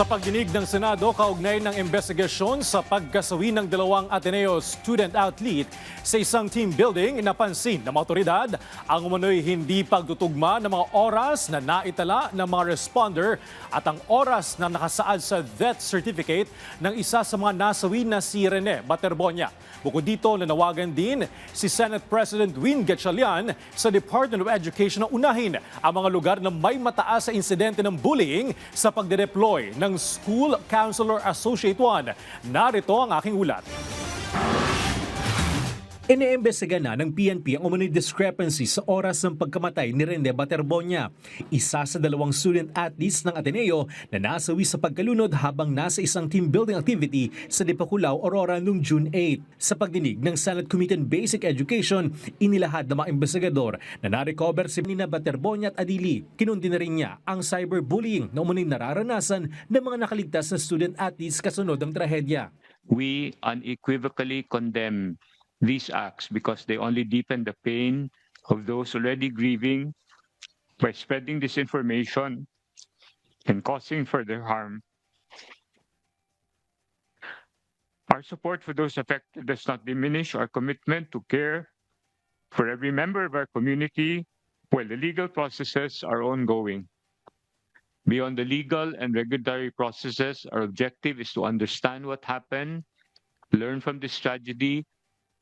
Sa pagdinig ng Senado kaugnay ng investigasyon sa pagkasawi ng dalawang Ateneo student-athlete sa isang team building, napansin ng mga otoridad ang umano'y hindi pagtutugma ng mga oras na naitala ng mga responder at ang oras na nakasaad sa death certificate ng isa sa mga nasawi na si Rene Baterbonia. Bukod dito, nanawagan din si Senate President Win Gatchalian sa Department of Education na unahin ang mga lugar na may mataas sa insidente ng bullying sa pagde-deploy ng School Counselor Associate 1. Narito ang aking ulat. Iniimbestiga na ng PNP ang umano'y discrepancy sa oras ng pagkamatay ni Rene Baterbonia, isa sa dalawang student athletes ng Ateneo na nasawi sa pagkalunod habang nasa isang team building activity sa Dipakulaw, Aurora noong June 8. Sa pagdinig ng Senate Committee on Basic Education, inilahad ng mga investigador na na-recover si Nina Baterbonia at Adili. Kinundi na rin niya ang cyberbullying na umano'y nararanasan ng mga nakaligtas na student athletes kasunod ng trahedya. We unequivocally condemn these acts because they only deepen the pain of those already grieving by spreading disinformation and causing further harm. Our support for those affected does not diminish our commitment to care for every member of our community while the legal processes are ongoing. Beyond the legal and regulatory processes, our objective is to understand what happened, learn from this tragedy,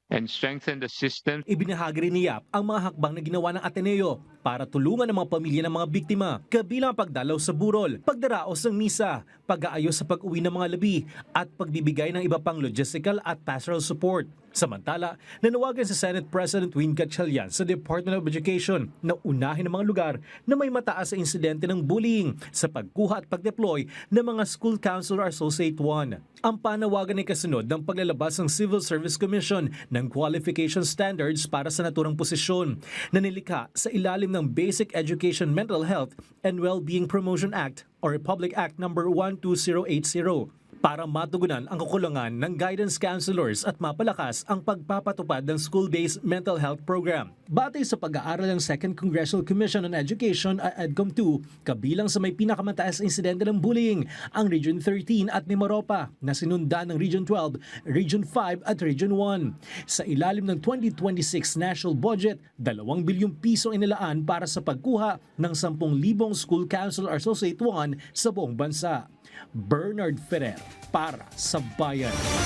and strengthen the system. Ibinahagi rin niya ang mga hakbang na ginawa ng Ateneo para tulungan ang mga pamilya ng mga biktima, kabilang ang pagdalaw sa burol, pagdaraos ng misa, pag-aayos sa pag-uwi ng mga labi, at pagbibigay ng iba pang logistical at pastoral support. Samantala, nanawagan sa Senate President Win Gatchalian sa Department of Education na unahin ang mga lugar na may mataas sa insidente ng bullying sa pagkuha at pag-deploy ng mga School Counselor Associate 1. Ang panawagan ay kasunod ng paglalabas ng Civil Service Commission ng qualification standards para sa naturang posisyon na nilikha sa ilalim ng Basic Education Mental Health and Well-Being Promotion Act o Republic Act No. 12080 para matugunan ang kakulangan ng guidance counselors at mapalakas ang pagpapatupad ng school-based mental health program. Batay sa pag-aaral ng Second Congressional Commission on Education at EDCOM-2, kabilang sa may pinakamataas na insidente ng bullying, ang Region 13 at Mimaropa na sinundan ng Region 12, Region 5 at Region 1. Sa ilalim ng 2026 national budget, 2 bilyong piso inilaan para sa pagkuha ng 10,000 School Counselor Associate 1 sa buong bansa. Bernard Ferrer para sa Bayan.